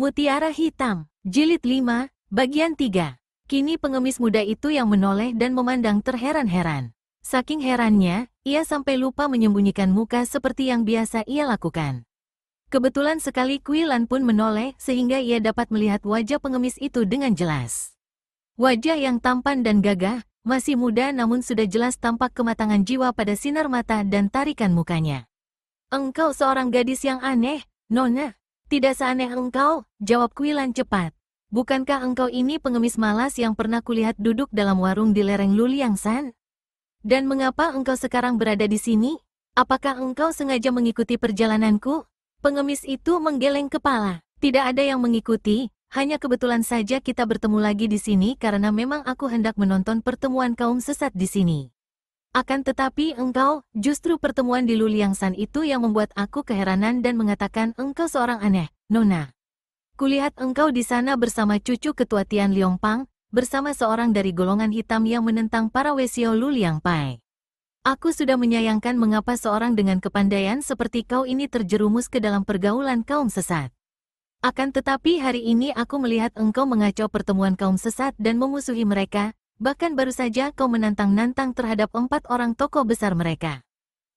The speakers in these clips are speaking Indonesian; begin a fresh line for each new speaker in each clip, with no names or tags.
Mutiara Hitam, Jilid 5, Bagian 3. Kini pengemis muda itu yang menoleh dan memandang terheran-heran. Saking herannya, ia sampai lupa menyembunyikan muka seperti yang biasa ia lakukan. Kebetulan sekali Kui Lan pun menoleh sehingga ia dapat melihat wajah pengemis itu dengan jelas. Wajah yang tampan dan gagah, masih muda namun sudah jelas tampak kematangan jiwa pada sinar mata dan tarikan mukanya. "Engkau seorang gadis yang aneh, Nona." "Tidak seaneh engkau," jawab Kui Lan cepat. "Bukankah engkau ini pengemis malas yang pernah kulihat duduk dalam warung di lereng Luliangsan? Dan mengapa engkau sekarang berada di sini? Apakah engkau sengaja mengikuti perjalananku?" Pengemis itu menggeleng kepala. "Tidak ada yang mengikuti, hanya kebetulan saja kita bertemu lagi di sini karena memang aku hendak menonton pertemuan kaum sesat di sini. Akan tetapi engkau, justru pertemuan di Luliangsan itu yang membuat aku keheranan dan mengatakan engkau seorang aneh, Nona. Kulihat engkau di sana bersama cucu ketua Tian Liongpang, bersama seorang dari golongan hitam yang menentang para Wesio Luliangpai. Aku sudah menyayangkan mengapa seorang dengan kepandaian seperti kau ini terjerumus ke dalam pergaulan kaum sesat. Akan tetapi hari ini aku melihat engkau mengacau pertemuan kaum sesat dan memusuhi mereka. Bahkan baru saja kau menantang-nantang terhadap 4 orang tokoh besar mereka.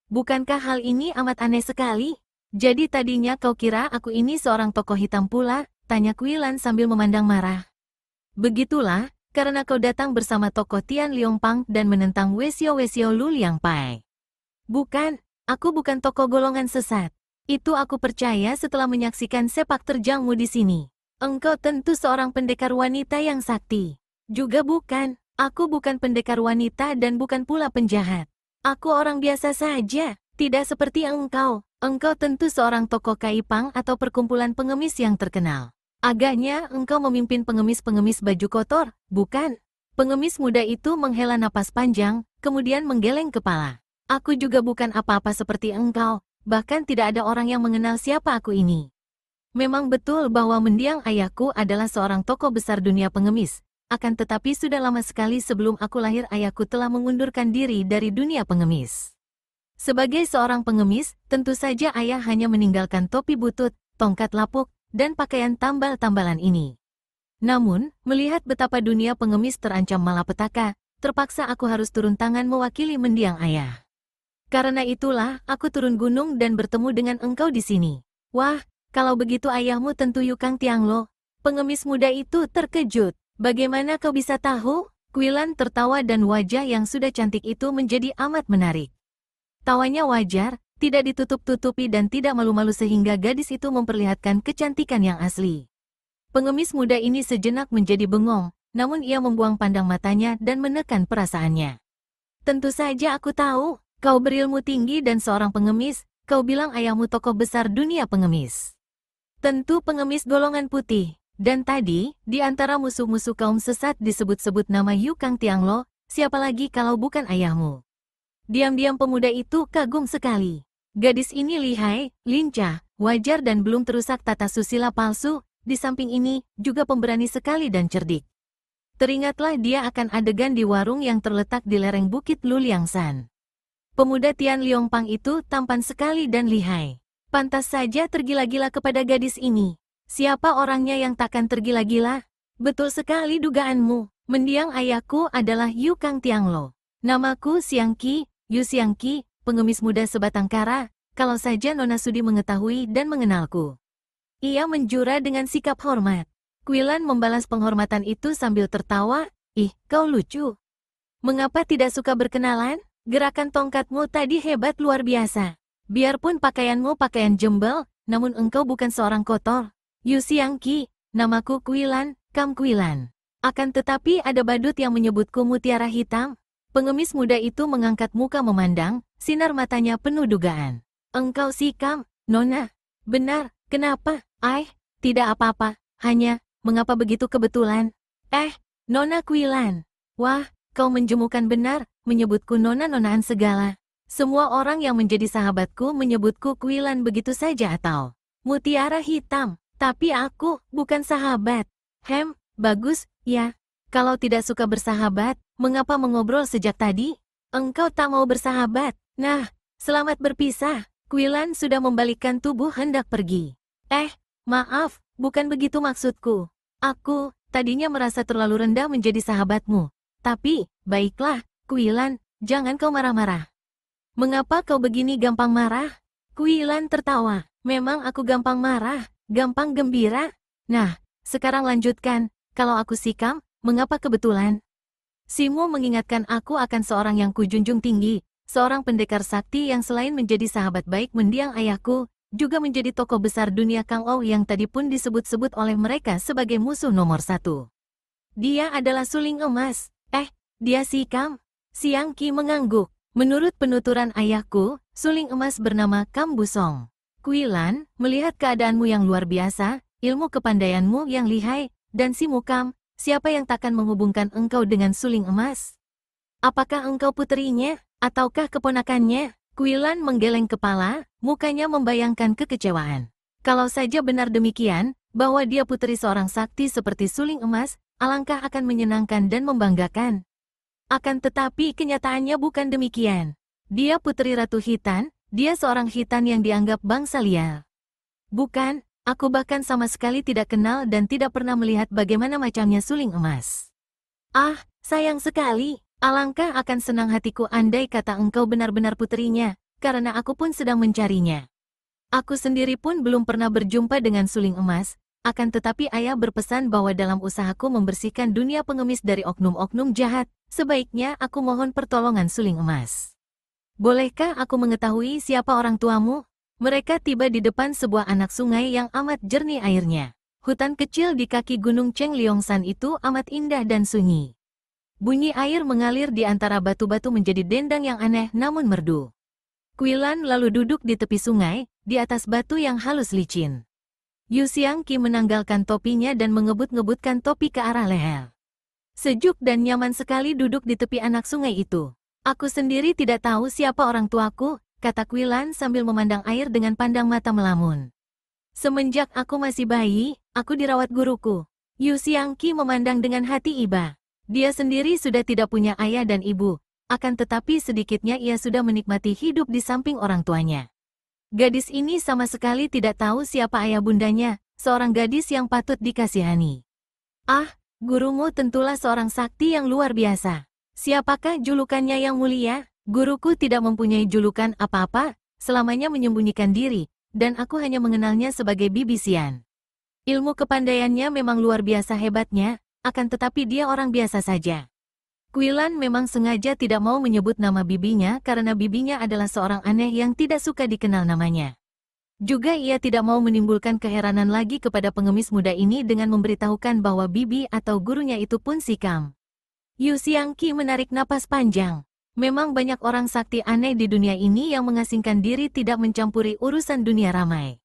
Bukankah hal ini amat aneh sekali? Jadi tadinya kau kira aku ini seorang tokoh hitam pula? Tanya Kui Lan sambil memandang marah. Begitulah, karena kau datang bersama tokoh Tian Liongpang dan menentang Wesio Luliangpai. Bukan, aku bukan tokoh golongan sesat. Itu aku percaya setelah menyaksikan sepak terjangmu di sini. Engkau tentu seorang pendekar wanita yang sakti. Juga bukan. Aku bukan pendekar wanita dan bukan pula penjahat. Aku orang biasa saja, tidak seperti engkau. Engkau tentu seorang tokoh kaipang atau perkumpulan pengemis yang terkenal. Agaknya engkau memimpin pengemis-pengemis baju kotor, bukan? Pengemis muda itu menghela napas panjang, kemudian menggeleng kepala. Aku juga bukan apa-apa seperti engkau, bahkan tidak ada orang yang mengenal siapa aku ini. Memang betul bahwa mendiang ayahku adalah seorang tokoh besar dunia pengemis. Akan tetapi sudah lama sekali sebelum aku lahir ayahku telah mengundurkan diri dari dunia pengemis. Sebagai seorang pengemis, tentu saja ayah hanya meninggalkan topi butut, tongkat lapuk, dan pakaian tambal-tambalan ini. Namun, melihat betapa dunia pengemis terancam malapetaka, terpaksa aku harus turun tangan mewakili mendiang ayah. Karena itulah, aku turun gunung dan bertemu dengan engkau di sini. Wah, kalau begitu ayahmu tentu Yukang Tianglo. Pengemis muda itu terkejut. Bagaimana kau bisa tahu? Kui Lan tertawa dan wajah yang sudah cantik itu menjadi amat menarik. Tawanya wajar, tidak ditutup-tutupi dan tidak malu-malu sehingga gadis itu memperlihatkan kecantikan yang asli. Pengemis muda ini sejenak menjadi bengong, namun ia membuang pandang matanya dan menekan perasaannya. Tentu saja aku tahu, kau berilmu tinggi dan seorang pengemis, kau bilang ayahmu tokoh besar dunia pengemis. Tentu pengemis golongan putih. Dan tadi, di antara musuh-musuh kaum sesat disebut-sebut nama Yukang Tianglo, siapa lagi kalau bukan ayahmu? Diam-diam pemuda itu kagum sekali. Gadis ini lihai, lincah, wajar dan belum terusak tata susila palsu, di samping ini, juga pemberani sekali dan cerdik. Teringatlah dia akan adegan di warung yang terletak di lereng Bukit Luliangsan. Pemuda Tian Liongpang itu tampan sekali dan lihai. Pantas saja tergila-gila kepada gadis ini. Siapa orangnya yang takkan tergila-gila? Betul sekali dugaanmu. Mendiang ayahku adalah Yukang Tianglo. Namaku Xiang Qi, Yu Xiang Qi, pengemis muda sebatang kara, kalau saja Nona Sudi mengetahui dan mengenalku. Ia menjura dengan sikap hormat. Kui Lan membalas penghormatan itu sambil tertawa. Ih, kau lucu. Mengapa tidak suka berkenalan? Gerakan tongkatmu tadi hebat luar biasa. Biarpun pakaianmu pakaian jembel, namun engkau bukan seorang kotor. Yu Xiang Qi, namaku Kui Lan, Kam Kui Lan. Akan tetapi ada badut yang menyebutku Mutiara Hitam. Pengemis muda itu mengangkat muka memandang, sinar matanya penuh dugaan. Engkau si Kam, Nona? Benar, kenapa? Tidak apa-apa, hanya, mengapa begitu kebetulan? Nona Kui Lan. Wah, kau menjemukan benar, menyebutku nona-nonaan segala. Semua orang yang menjadi sahabatku menyebutku Kui Lan begitu saja atau Mutiara Hitam. Tapi aku bukan sahabat. Bagus, ya. Kalau tidak suka bersahabat, mengapa mengobrol sejak tadi? Engkau tak mau bersahabat. Nah, selamat berpisah. Kui Lan sudah membalikkan tubuh hendak pergi. Maaf, bukan begitu maksudku. Aku, tadinya merasa terlalu rendah menjadi sahabatmu. Tapi, baiklah, Kuilan, jangan kau marah-marah. Mengapa kau begini gampang marah? Kuilan tertawa. Memang aku gampang marah, gampang gembira. Nah, sekarang lanjutkan. Kalau aku sikam, mengapa kebetulan? Simu mengingatkan aku akan seorang yang kujunjung tinggi, seorang pendekar sakti yang selain menjadi sahabat baik mendiang ayahku, juga menjadi tokoh besar dunia Kang Ou yang tadi pun disebut-sebut oleh mereka sebagai musuh nomor 1. Dia adalah suling emas. Dia sikam? Siang Qi mengangguk. Menurut penuturan ayahku, suling emas bernama Kam Busong. Kuilan, melihat keadaanmu yang luar biasa, ilmu kepandaianmu yang lihai, dan si Mukam, siapa yang takkan menghubungkan engkau dengan suling emas? Apakah engkau puterinya, ataukah keponakannya? Kuilan menggeleng kepala, mukanya membayangkan kekecewaan. Kalau saja benar demikian, bahwa dia puteri seorang sakti seperti suling emas, alangkah akan menyenangkan dan membanggakan. Akan tetapi kenyataannya bukan demikian. Dia puteri Ratu Hitan, dia seorang Hitan yang dianggap bangsa liar. Bukan, aku bahkan sama sekali tidak kenal dan tidak pernah melihat bagaimana macamnya suling emas. Ah, sayang sekali. Alangkah akan senang hatiku andai kata engkau benar-benar puterinya, karena aku pun sedang mencarinya. Aku sendiri pun belum pernah berjumpa dengan suling emas, akan tetapi ayah berpesan bahwa dalam usahaku membersihkan dunia pengemis dari oknum-oknum jahat, sebaiknya aku mohon pertolongan suling emas. Bolehkah aku mengetahui siapa orang tuamu? Mereka tiba di depan sebuah anak sungai yang amat jernih airnya. Hutan kecil di kaki gunung Cheng Liongsan itu amat indah dan sunyi. Bunyi air mengalir di antara batu-batu menjadi dendang yang aneh namun merdu. Kuilan lalu duduk di tepi sungai, di atas batu yang halus licin. Yu Xiang Qi menanggalkan topinya dan mengebut-ngebutkan topi ke arah leher. Sejuk dan nyaman sekali duduk di tepi anak sungai itu. Aku sendiri tidak tahu siapa orang tuaku, kata Kuilan sambil memandang air dengan pandang mata melamun. Semenjak aku masih bayi, aku dirawat guruku. Yu Xiang Qi memandang dengan hati iba. Dia sendiri sudah tidak punya ayah dan ibu, akan tetapi sedikitnya ia sudah menikmati hidup di samping orang tuanya. Gadis ini sama sekali tidak tahu siapa ayah bundanya, seorang gadis yang patut dikasihani. Ah, gurumu tentulah seorang sakti yang luar biasa. Siapakah julukannya yang mulia? Guruku tidak mempunyai julukan apa-apa, selamanya menyembunyikan diri, dan aku hanya mengenalnya sebagai Bibi Xian. Ilmu kepandaiannya memang luar biasa hebatnya, akan tetapi dia orang biasa saja. Kuilan memang sengaja tidak mau menyebut nama bibinya karena bibinya adalah seorang aneh yang tidak suka dikenal namanya. Juga ia tidak mau menimbulkan keheranan lagi kepada pengemis muda ini dengan memberitahukan bahwa bibi atau gurunya itu pun sikam. Yu Xiang Qi menarik napas panjang. Memang banyak orang sakti aneh di dunia ini yang mengasingkan diri tidak mencampuri urusan dunia ramai.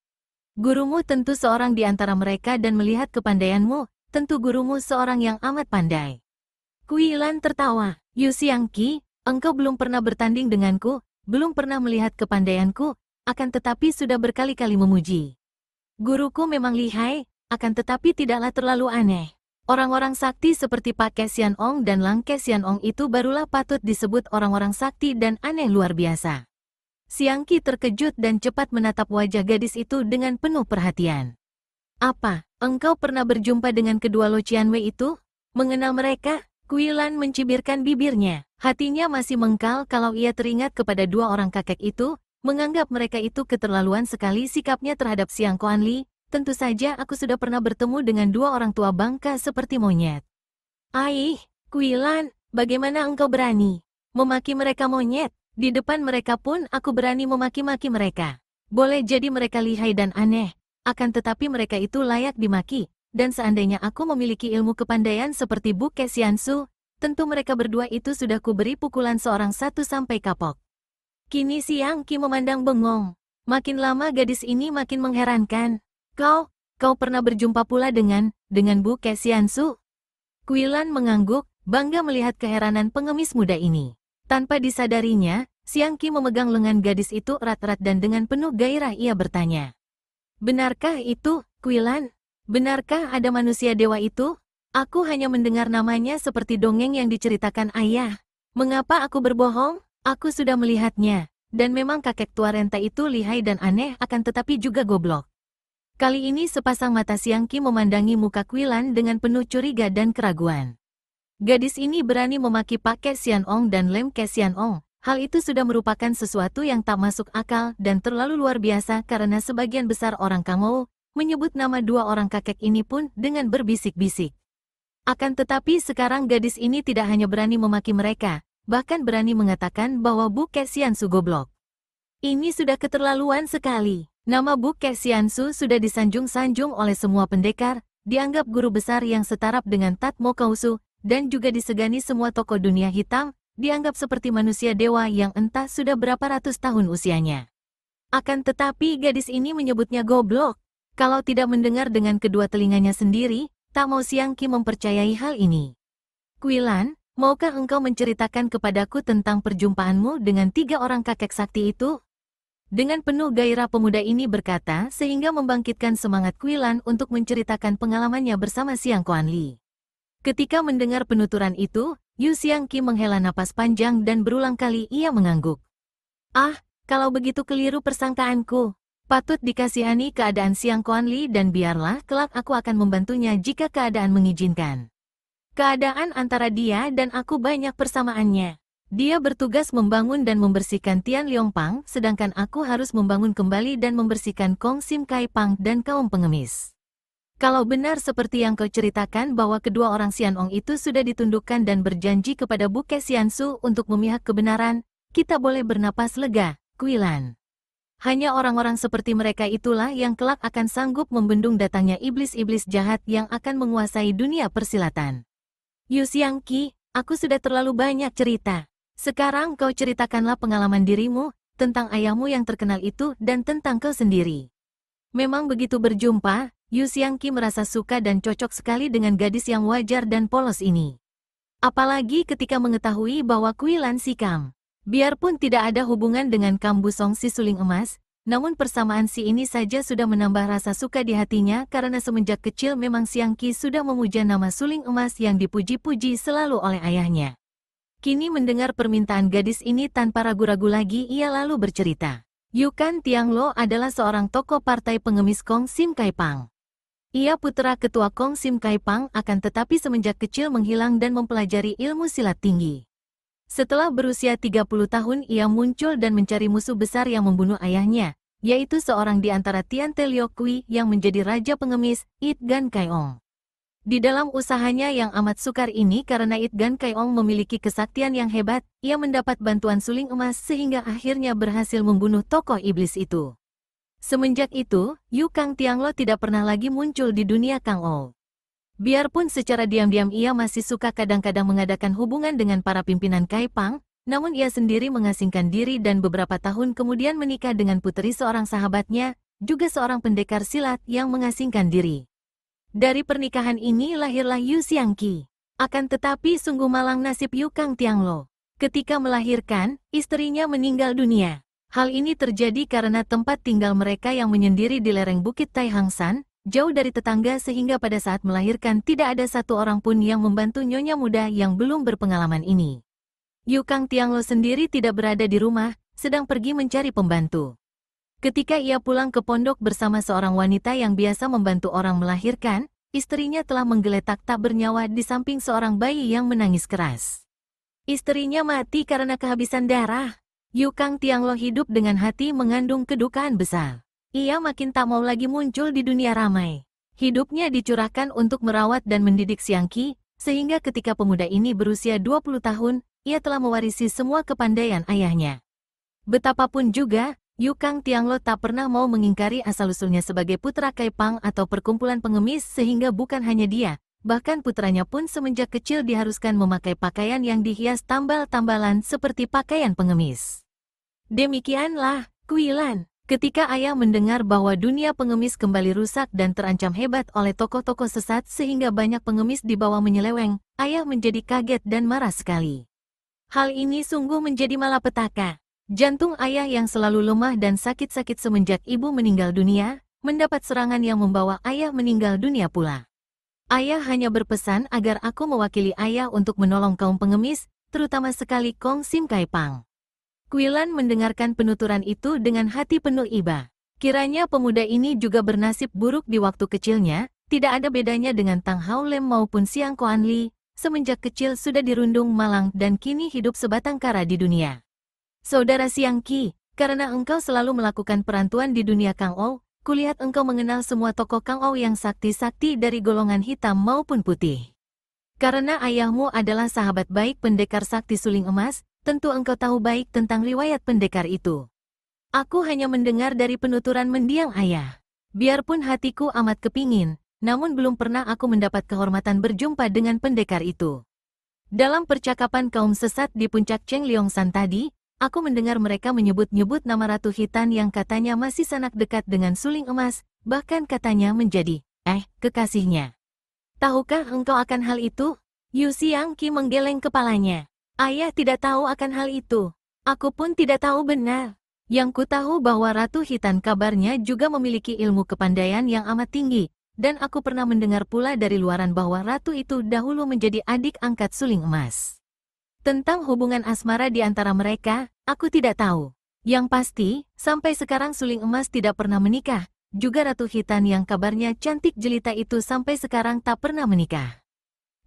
Gurumu tentu seorang di antara mereka dan melihat kepandaianmu, tentu gurumu seorang yang amat pandai. Kuilan tertawa. Yu Xiang Qi, engkau belum pernah bertanding denganku, belum pernah melihat kepandaianku, akan tetapi sudah berkali-kali memuji. Guruku memang lihai, akan tetapi tidaklah terlalu aneh. Orang-orang sakti seperti Pak Ke Sian Ong dan Lang Ke Sian Ong itu barulah patut disebut orang-orang sakti dan aneh luar biasa. Xiang Qi terkejut dan cepat menatap wajah gadis itu dengan penuh perhatian. Apa, engkau pernah berjumpa dengan kedua Lo Qianwei itu? Mengenal mereka? Kuilan mencibirkan bibirnya. Hatinya masih mengkal kalau ia teringat kepada dua orang kakek itu, menganggap mereka itu keterlaluan sekali sikapnya terhadap Xiang Kuanli. Tentu saja aku sudah pernah bertemu dengan dua orang tua bangka seperti monyet. Aih, Kuilan, bagaimana engkau berani memaki mereka monyet? Di depan mereka pun aku berani memaki-maki mereka. Boleh jadi mereka lihai dan aneh, akan tetapi mereka itu layak dimaki. Dan seandainya aku memiliki ilmu kepandaian seperti Bu Ke Xiansu, tentu mereka berdua itu sudah kuberi pukulan seorang satu sampai kapok. Kini Xiang Qi memandang bengong. Makin lama gadis ini makin mengherankan. Kau pernah berjumpa pula dengan Bu Ke Xiansu? Kuilan mengangguk, bangga melihat keheranan pengemis muda ini. Tanpa disadarinya, Xiang Qi memegang lengan gadis itu erat-erat dan dengan penuh gairah ia bertanya. Benarkah itu, Kuilan? Benarkah ada manusia dewa itu? Aku hanya mendengar namanya seperti dongeng yang diceritakan ayah. Mengapa aku berbohong? Aku sudah melihatnya. Dan memang kakek tua renta itu lihai dan aneh akan tetapi juga goblok. Kali ini sepasang mata Siang Qi memandangi muka Quilan dengan penuh curiga dan keraguan. Gadis ini berani memaki Pak Ke Xianong dan Lem Ke Xianong. Hal itu sudah merupakan sesuatu yang tak masuk akal dan terlalu luar biasa karena sebagian besar orang Kangou menyebut nama dua orang kakek ini pun dengan berbisik-bisik. Akan tetapi sekarang gadis ini tidak hanya berani memaki mereka, bahkan berani mengatakan bahwa Bu Ke Xiansu goblok. Ini sudah keterlaluan sekali. Nama Bu Ke Xiansu sudah disanjung-sanjung oleh semua pendekar, dianggap guru besar yang setaraf dengan Tat Mo Kausu, dan juga disegani semua tokoh dunia hitam, dianggap seperti manusia dewa yang entah sudah berapa ratus tahun usianya. Akan tetapi gadis ini menyebutnya goblok. Kalau tidak mendengar dengan kedua telinganya sendiri, tak mau Siang Qi mempercayai hal ini. Quilan, maukah engkau menceritakan kepadaku tentang perjumpaanmu dengan tiga orang kakek sakti itu? Dengan penuh gairah pemuda ini berkata sehingga membangkitkan semangat Quilan untuk menceritakan pengalamannya bersama Xiang Kuanli. Ketika mendengar penuturan itu, Yu Siang Qi menghela napas panjang dan berulang kali ia mengangguk. Ah, kalau begitu keliru persangkaanku. Patut dikasihani keadaan Xiang Kuanli dan biarlah kelak aku akan membantunya jika keadaan mengizinkan. Keadaan antara dia dan aku banyak persamaannya. Dia bertugas membangun dan membersihkan Tian Liongpang, sedangkan aku harus membangun kembali dan membersihkan Kong Sim Kai Pang dan kaum pengemis. Kalau benar seperti yang kau ceritakan bahwa kedua orang Xianong itu sudah ditundukkan dan berjanji kepada Bu Ke Xiansu untuk memihak kebenaran, kita boleh bernapas lega, Quilan. Hanya orang-orang seperti mereka itulah yang kelak akan sanggup membendung datangnya iblis-iblis jahat yang akan menguasai dunia persilatan. Yu Siang Qi, aku sudah terlalu banyak cerita. Sekarang kau ceritakanlah pengalaman dirimu, tentang ayahmu yang terkenal itu dan tentang kau sendiri. Memang begitu berjumpa, Yu Siang Qi merasa suka dan cocok sekali dengan gadis yang wajar dan polos ini. Apalagi ketika mengetahui bahwa Quilan Sikam, biarpun tidak ada hubungan dengan Kam Busong si suling emas, namun persamaan si ini saja sudah menambah rasa suka di hatinya karena semenjak kecil memang Siang Qi sudah memuja nama suling emas yang dipuji-puji selalu oleh ayahnya. Kini mendengar permintaan gadis ini tanpa ragu-ragu lagi ia lalu bercerita. Yukan Tianglo adalah seorang tokoh partai pengemis Kong Sim Kai Pang. Ia putra ketua Kong Sim Kai Pang akan tetapi semenjak kecil menghilang dan mempelajari ilmu silat tinggi. Setelah berusia 30 tahun ia muncul dan mencari musuh besar yang membunuh ayahnya, yaitu seorang di antara Tian Te Liok Kui yang menjadi raja pengemis, It Gan Kai Ong. Di dalam usahanya yang amat sukar ini karena It Gan Kai Ong memiliki kesaktian yang hebat, ia mendapat bantuan suling emas sehingga akhirnya berhasil membunuh tokoh iblis itu. Semenjak itu, Yu Kang Tianglo tidak pernah lagi muncul di dunia Kangou. Biarpun secara diam-diam ia masih suka kadang-kadang mengadakan hubungan dengan para pimpinan Kai Pang, namun ia sendiri mengasingkan diri dan beberapa tahun kemudian menikah dengan puteri seorang sahabatnya, juga seorang pendekar silat yang mengasingkan diri. Dari pernikahan ini lahirlah Yu Siang Qi. Akan tetapi sungguh malang nasib Yu Kang Tianglo. Ketika melahirkan, istrinya meninggal dunia. Hal ini terjadi karena tempat tinggal mereka yang menyendiri di lereng Bukit Tai Hang San, jauh dari tetangga sehingga pada saat melahirkan tidak ada satu orang pun yang membantu nyonya muda yang belum berpengalaman ini. Yu Kang Tianglo sendiri tidak berada di rumah, sedang pergi mencari pembantu. Ketika ia pulang ke pondok bersama seorang wanita yang biasa membantu orang melahirkan, istrinya telah menggeletak tak bernyawa di samping seorang bayi yang menangis keras. Istrinya mati karena kehabisan darah. Yu Kang Tianglo hidup dengan hati mengandung kedukaan besar. Ia makin tak mau lagi muncul di dunia ramai. Hidupnya dicurahkan untuk merawat dan mendidik Siang Qi, sehingga ketika pemuda ini berusia 20 tahun, ia telah mewarisi semua kepandaian ayahnya. Betapapun juga, Yu Kang Tianglo tak pernah mau mengingkari asal-usulnya sebagai putra Kai Pang atau perkumpulan pengemis sehingga bukan hanya dia, bahkan putranya pun semenjak kecil diharuskan memakai pakaian yang dihias tambal-tambalan seperti pakaian pengemis. Demikianlah, Quilan, ketika ayah mendengar bahwa dunia pengemis kembali rusak dan terancam hebat oleh tokoh-tokoh sesat sehingga banyak pengemis dibawa menyeleweng, ayah menjadi kaget dan marah sekali. Hal ini sungguh menjadi malapetaka. Jantung ayah yang selalu lemah dan sakit-sakit semenjak ibu meninggal dunia, mendapat serangan yang membawa ayah meninggal dunia pula. Ayah hanya berpesan agar aku mewakili ayah untuk menolong kaum pengemis, terutama sekali Kong Sim Kai Pang. Quilan mendengarkan penuturan itu dengan hati penuh iba. Kiranya pemuda ini juga bernasib buruk di waktu kecilnya, tidak ada bedanya dengan Tang Hao Lem maupun Siang Kuan Li, semenjak kecil sudah dirundung malang dan kini hidup sebatang kara di dunia. Saudara Siang Qi, karena engkau selalu melakukan perantuan di dunia Kang Ou, kulihat engkau mengenal semua tokoh Kang Ou yang sakti-sakti dari golongan hitam maupun putih. Karena ayahmu adalah sahabat baik pendekar sakti suling emas, tentu engkau tahu baik tentang riwayat pendekar itu. Aku hanya mendengar dari penuturan mendiang ayah. Biarpun hatiku amat kepingin, namun belum pernah aku mendapat kehormatan berjumpa dengan pendekar itu. Dalam percakapan kaum sesat di puncak Cheng Liongsan tadi, aku mendengar mereka menyebut-nyebut nama Ratu Hitan yang katanya masih sanak dekat dengan suling emas, bahkan katanya menjadi, kekasihnya. Tahukah engkau akan hal itu? Yu Xiang Qi menggeleng kepalanya. Ayah tidak tahu akan hal itu. Aku pun tidak tahu benar. Yang ku tahu bahwa Ratu Hitan kabarnya juga memiliki ilmu kepandaian yang amat tinggi, dan aku pernah mendengar pula dari luaran bahwa Ratu itu dahulu menjadi adik angkat suling emas. Tentang hubungan asmara di antara mereka, aku tidak tahu. Yang pasti, sampai sekarang suling emas tidak pernah menikah, juga Ratu Hitan yang kabarnya cantik jelita itu sampai sekarang tak pernah menikah.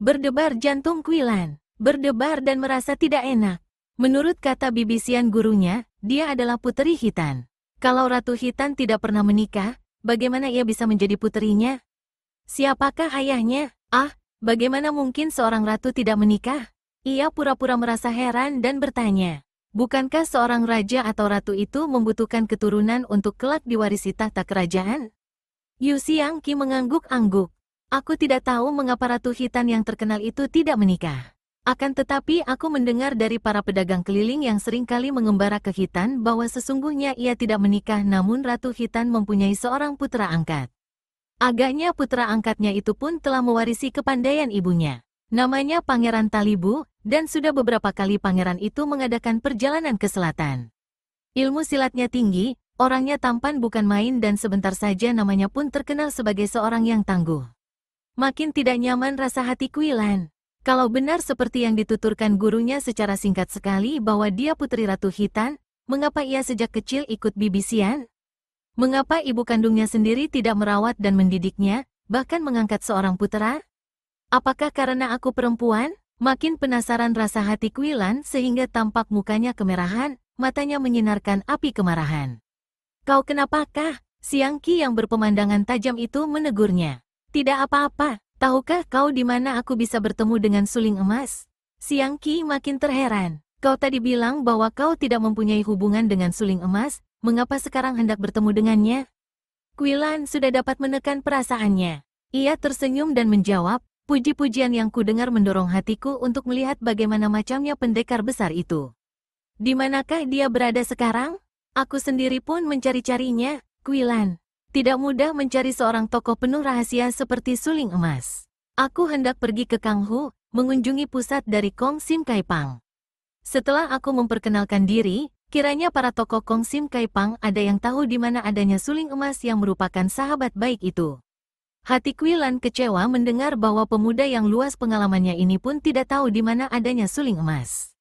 Berdebar jantung Quilan, berdebar dan merasa tidak enak. Menurut kata bibisian gurunya, dia adalah puteri Hitan. Kalau Ratu Hitan tidak pernah menikah, bagaimana ia bisa menjadi puterinya? Siapakah ayahnya? Bagaimana mungkin seorang ratu tidak menikah? Ia pura-pura merasa heran dan bertanya, bukankah seorang raja atau ratu itu membutuhkan keturunan untuk kelak diwarisi tahta kerajaan? Yu Xiang Qi mengangguk-angguk. Aku tidak tahu mengapa Ratu Hitan yang terkenal itu tidak menikah. Akan tetapi aku mendengar dari para pedagang keliling yang seringkali mengembara ke Hitan bahwa sesungguhnya ia tidak menikah namun Ratu Hitan mempunyai seorang putra angkat. Agaknya putra angkatnya itu pun telah mewarisi kepandaian ibunya. Namanya Pangeran Talibu, dan sudah beberapa kali pangeran itu mengadakan perjalanan ke selatan. Ilmu silatnya tinggi, orangnya tampan bukan main dan sebentar saja namanya pun terkenal sebagai seorang yang tangguh. Makin tidak nyaman rasa hati Quilan. Kalau benar seperti yang dituturkan gurunya secara singkat sekali bahwa dia putri Ratu Hitan, mengapa ia sejak kecil ikut bibisian? Mengapa ibu kandungnya sendiri tidak merawat dan mendidiknya, bahkan mengangkat seorang putra? Apakah karena aku perempuan? Makin penasaran rasa hati Quilan sehingga tampak mukanya kemerahan, matanya menyinarkan api kemarahan. Kau kenapakah? Siang Qi yang berpemandangan tajam itu menegurnya. Tidak apa-apa. Tahukah kau di mana aku bisa bertemu dengan suling emas? Siang Qi makin terheran. Kau tadi bilang bahwa kau tidak mempunyai hubungan dengan suling emas, mengapa sekarang hendak bertemu dengannya? Quilan sudah dapat menekan perasaannya. Ia tersenyum dan menjawab, puji-pujian yang kudengar mendorong hatiku untuk melihat bagaimana macamnya pendekar besar itu. Di manakah dia berada sekarang? Aku sendiri pun mencari-carinya, Quilan. Tidak mudah mencari seorang tokoh penuh rahasia seperti suling emas. Aku hendak pergi ke Kanghu, mengunjungi pusat dari Kong Sim Kai Pang. Setelah aku memperkenalkan diri, kiranya para tokoh Kong Sim Kai Pang ada yang tahu di mana adanya suling emas yang merupakan sahabat baik itu. Hati Quilan kecewa mendengar bahwa pemuda yang luas pengalamannya ini pun tidak tahu di mana adanya suling emas.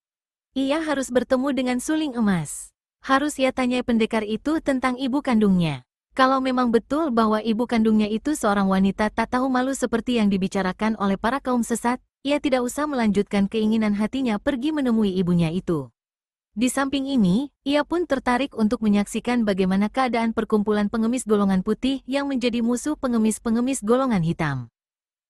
Ia harus bertemu dengan suling emas. Harus ia tanya pendekar itu tentang ibu kandungnya. Kalau memang betul bahwa ibu kandungnya itu seorang wanita tak tahu malu seperti yang dibicarakan oleh para kaum sesat, ia tidak usah melanjutkan keinginan hatinya pergi menemui ibunya itu. Di samping ini, ia pun tertarik untuk menyaksikan bagaimana keadaan perkumpulan pengemis golongan putih yang menjadi musuh pengemis-pengemis golongan hitam.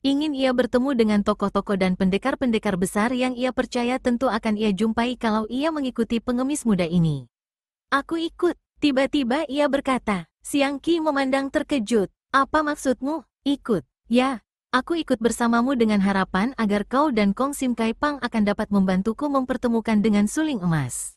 Ingin ia bertemu dengan tokoh-tokoh dan pendekar-pendekar besar yang ia percaya tentu akan ia jumpai kalau ia mengikuti pengemis muda ini. Aku ikut, tiba-tiba ia berkata. Siang Qi memandang terkejut. Apa maksudmu? Ikut? Ya, aku ikut bersamamu dengan harapan agar kau dan Kong Sim Kai Pang akan dapat membantuku mempertemukan dengan suling emas.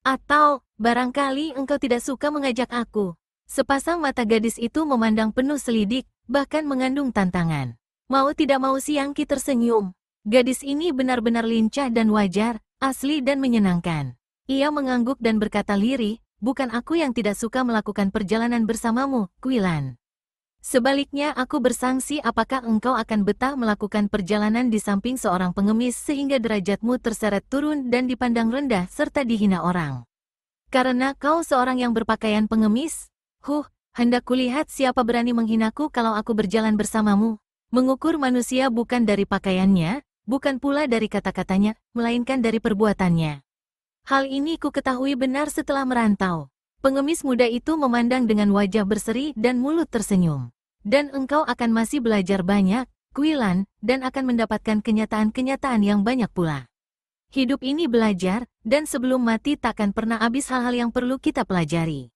Atau, barangkali engkau tidak suka mengajak aku. Sepasang mata gadis itu memandang penuh selidik, bahkan mengandung tantangan. Mau tidak mau Siang Qi tersenyum. Gadis ini benar-benar lincah dan wajar, asli dan menyenangkan. Ia mengangguk dan berkata lirih, bukan aku yang tidak suka melakukan perjalanan bersamamu, Quilan. Sebaliknya aku bersangsi apakah engkau akan betah melakukan perjalanan di samping seorang pengemis sehingga derajatmu terseret turun dan dipandang rendah serta dihina orang. Karena kau seorang yang berpakaian pengemis? Hendak kulihat siapa berani menghinaku kalau aku berjalan bersamamu. Mengukur manusia bukan dari pakaiannya, bukan pula dari kata-katanya, melainkan dari perbuatannya. Hal ini ku ketahui benar setelah merantau. Pengemis muda itu memandang dengan wajah berseri dan mulut tersenyum. Dan engkau akan masih belajar banyak, Kuilan, dan akan mendapatkan kenyataan-kenyataan yang banyak pula. Hidup ini belajar, dan sebelum mati takkan pernah habis hal-hal yang perlu kita pelajari.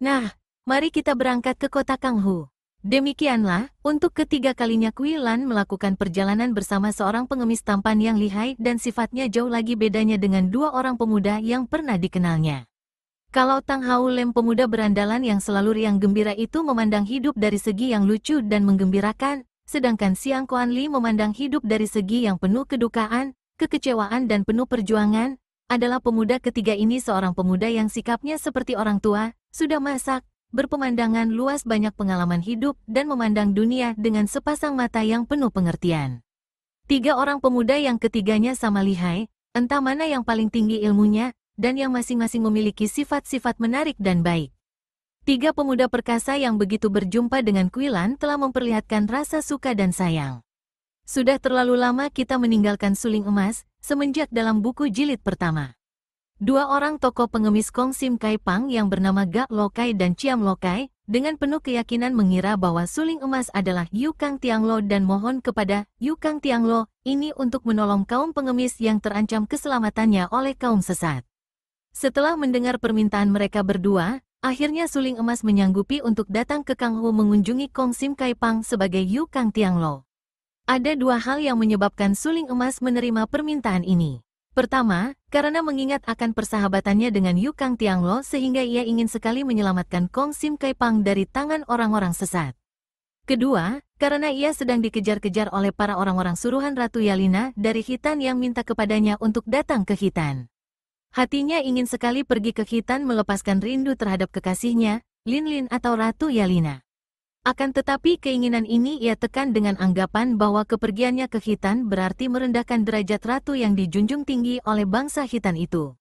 Nah, mari kita berangkat ke kota Kanghu. Demikianlah, untuk ketiga kalinya Kuilan melakukan perjalanan bersama seorang pengemis tampan yang lihai dan sifatnya jauh lagi bedanya dengan dua orang pemuda yang pernah dikenalnya. Kalau Tang Hao Lem pemuda berandalan yang selalu riang gembira itu memandang hidup dari segi yang lucu dan menggembirakan, sedangkan Siang Kuan Li memandang hidup dari segi yang penuh kedukaan, kekecewaan dan penuh perjuangan, adalah pemuda ketiga ini seorang pemuda yang sikapnya seperti orang tua, sudah masak, berpemandangan luas banyak pengalaman hidup dan memandang dunia dengan sepasang mata yang penuh pengertian. Tiga orang pemuda yang ketiganya sama lihai, entah mana yang paling tinggi ilmunya, dan yang masing-masing memiliki sifat-sifat menarik dan baik. Tiga pemuda perkasa yang begitu berjumpa dengan Kuilan telah memperlihatkan rasa suka dan sayang. Sudah terlalu lama kita meninggalkan suling emas, semenjak dalam buku jilid pertama. Dua orang tokoh pengemis Kong Sim Kai Pang yang bernama Gak Lokai dan Chiam Lokai, dengan penuh keyakinan mengira bahwa suling emas adalah Yu Kang Tianglo dan mohon kepada Yu Kang Tianglo ini untuk menolong kaum pengemis yang terancam keselamatannya oleh kaum sesat. Setelah mendengar permintaan mereka berdua, akhirnya suling emas menyanggupi untuk datang ke Kanghu mengunjungi Kong Sim Kai Pang sebagai Yu Kang Tianglo. Ada dua hal yang menyebabkan suling emas menerima permintaan ini. Pertama, karena mengingat akan persahabatannya dengan Yu Kang Tianglo sehingga ia ingin sekali menyelamatkan Kong Sim Kai Pang dari tangan orang-orang sesat. Kedua, karena ia sedang dikejar-kejar oleh para orang-orang suruhan Ratu Yalina dari Khitan yang minta kepadanya untuk datang ke Khitan. Hatinya ingin sekali pergi ke Khitan melepaskan rindu terhadap kekasihnya, Lin Lin atau Ratu Yalina. Akan tetapi keinginan ini ia tekan dengan anggapan bahwa kepergiannya ke Khitan berarti merendahkan derajat ratu yang dijunjung tinggi oleh bangsa Khitan itu.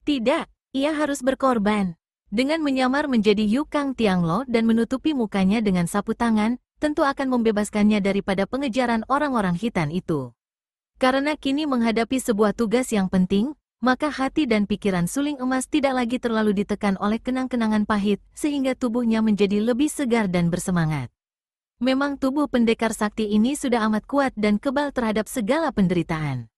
Tidak, ia harus berkorban. Dengan menyamar menjadi Yu Kang Tianglo dan menutupi mukanya dengan sapu tangan, tentu akan membebaskannya daripada pengejaran orang-orang Khitan itu. Karena kini menghadapi sebuah tugas yang penting, maka hati dan pikiran suling emas tidak lagi terlalu ditekan oleh kenang-kenangan pahit, sehingga tubuhnya menjadi lebih segar dan bersemangat. Memang tubuh pendekar sakti ini sudah amat kuat dan kebal terhadap segala penderitaan.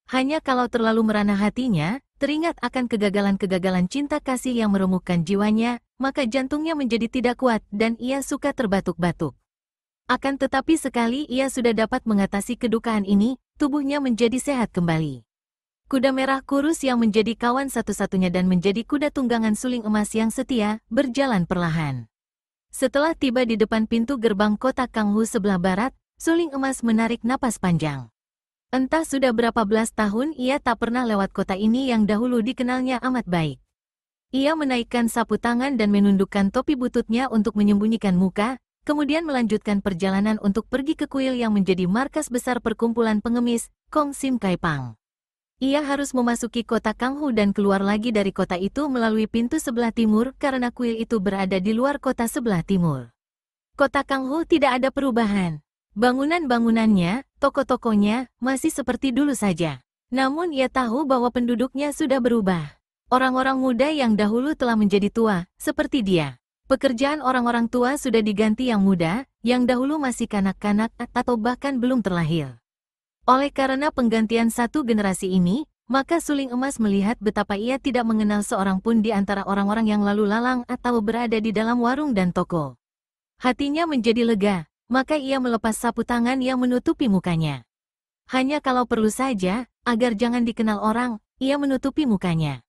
Hanya kalau terlalu merana hatinya, teringat akan kegagalan-kegagalan cinta kasih yang meremukkan jiwanya, maka jantungnya menjadi tidak kuat dan ia suka terbatuk-batuk. Akan tetapi sekali ia sudah dapat mengatasi kedukaan ini, tubuhnya menjadi sehat kembali. Kuda merah kurus yang menjadi kawan satu-satunya dan menjadi kuda tunggangan suling emas yang setia, berjalan perlahan. Setelah tiba di depan pintu gerbang kota Kanghu sebelah barat, suling emas menarik napas panjang. Entah sudah berapa belas tahun ia tak pernah lewat kota ini yang dahulu dikenalnya amat baik. Ia menaikkan sapu tangan dan menundukkan topi bututnya untuk menyembunyikan muka, kemudian melanjutkan perjalanan untuk pergi ke kuil yang menjadi markas besar perkumpulan pengemis, Kong Sim Kai Pang. Ia harus memasuki kota Kanghu dan keluar lagi dari kota itu melalui pintu sebelah timur karena kuil itu berada di luar kota sebelah timur. Kota Kanghu tidak ada perubahan. Bangunan-bangunannya, toko-tokonya, masih seperti dulu saja. Namun ia tahu bahwa penduduknya sudah berubah. Orang-orang muda yang dahulu telah menjadi tua, seperti dia. Pekerjaan orang-orang tua sudah diganti yang muda, yang dahulu masih kanak-kanak atau bahkan belum terlahir. Oleh karena penggantian satu generasi ini, maka suling emas melihat betapa ia tidak mengenal seorang pun di antara orang-orang yang lalu lalang atau berada di dalam warung dan toko. Hatinya menjadi lega, maka ia melepas sapu tangan yang menutupi mukanya. Hanya kalau perlu saja, agar jangan dikenal orang, ia menutupi mukanya.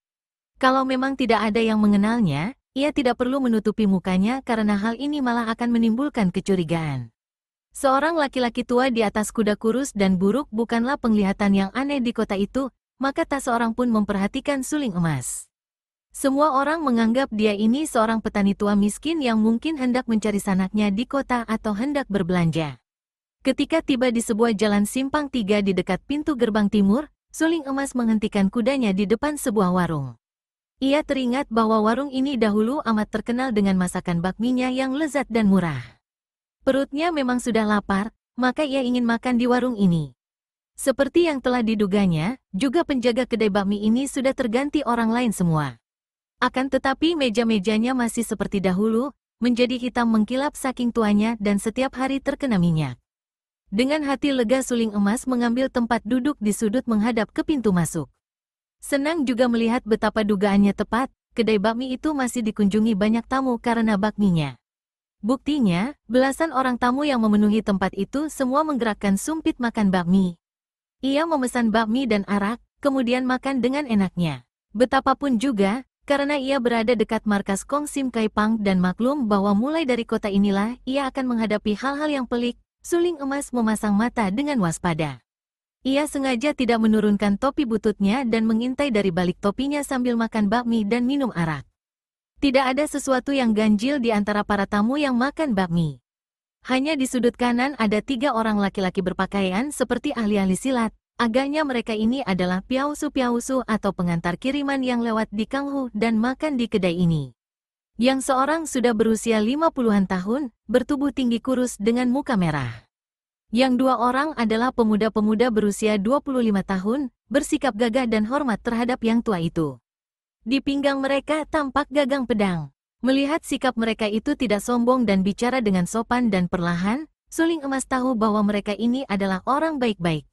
Kalau memang tidak ada yang mengenalnya, ia tidak perlu menutupi mukanya karena hal ini malah akan menimbulkan kecurigaan. Seorang laki-laki tua di atas kuda kurus dan buruk bukanlah penglihatan yang aneh di kota itu, maka tak seorang pun memperhatikan suling emas. Semua orang menganggap dia ini seorang petani tua miskin yang mungkin hendak mencari sanaknya di kota atau hendak berbelanja. Ketika tiba di sebuah jalan simpang tiga di dekat pintu gerbang timur, suling emas menghentikan kudanya di depan sebuah warung. Ia teringat bahwa warung ini dahulu amat terkenal dengan masakan bakminya yang lezat dan murah. Perutnya memang sudah lapar, maka ia ingin makan di warung ini. Seperti yang telah diduganya, juga penjaga kedai bakmi ini sudah terganti orang lain semua. Akan tetapi meja-mejanya masih seperti dahulu, menjadi hitam mengkilap saking tuanya dan setiap hari terkena minyak. Dengan hati lega Suling Emas mengambil tempat duduk di sudut menghadap ke pintu masuk. Senang juga melihat betapa dugaannya tepat, kedai bakmi itu masih dikunjungi banyak tamu karena bakminya. Buktinya, belasan orang tamu yang memenuhi tempat itu semua menggerakkan sumpit makan bakmi. Ia memesan bakmi dan arak, kemudian makan dengan enaknya. Betapapun juga, karena ia berada dekat markas Kong Sim Kai Pang dan maklum bahwa mulai dari kota inilah ia akan menghadapi hal-hal yang pelik, Suling Emas memasang mata dengan waspada. Ia sengaja tidak menurunkan topi bututnya dan mengintai dari balik topinya sambil makan bakmi dan minum arak. Tidak ada sesuatu yang ganjil di antara para tamu yang makan bakmi. Hanya di sudut kanan ada 3 orang laki-laki berpakaian seperti ahli-ahli silat. Agaknya mereka ini adalah piausu-piausu atau pengantar kiriman yang lewat di Kanghu dan makan di kedai ini. Yang seorang sudah berusia 50-an tahun, bertubuh tinggi kurus dengan muka merah. Yang 2 orang adalah pemuda-pemuda berusia 25 tahun, bersikap gagah dan hormat terhadap yang tua itu. Di pinggang mereka tampak gagang pedang. Melihat sikap mereka itu tidak sombong dan bicara dengan sopan dan perlahan, Suling Emas tahu bahwa mereka ini adalah orang baik-baik.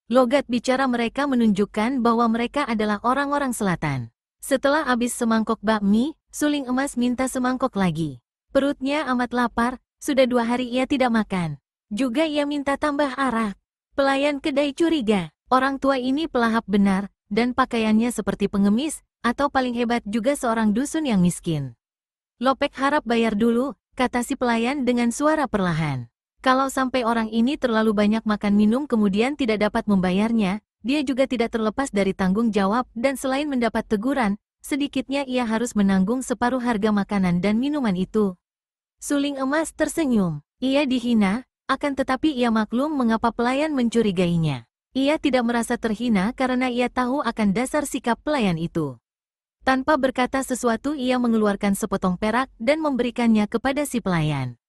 Logat bicara mereka menunjukkan bahwa mereka adalah orang-orang selatan. Setelah habis semangkok bakmi, Suling Emas minta semangkok lagi. Perutnya amat lapar, sudah 2 hari ia tidak makan. Juga ia minta tambah arak. Pelayan kedai curiga, orang tua ini pelahap benar, dan pakaiannya seperti pengemis, atau paling hebat juga seorang dusun yang miskin. Lopek harap bayar dulu, kata si pelayan dengan suara perlahan. Kalau sampai orang ini terlalu banyak makan minum kemudian tidak dapat membayarnya, dia juga tidak terlepas dari tanggung jawab dan selain mendapat teguran, sedikitnya ia harus menanggung separuh harga makanan dan minuman itu. Suling Emas tersenyum. Ia dihina, akan tetapi ia maklum mengapa pelayan mencurigainya. Ia tidak merasa terhina karena ia tahu akan dasar sikap pelayan itu. Tanpa berkata sesuatu ia mengeluarkan sepotong perak dan memberikannya kepada si pelayan.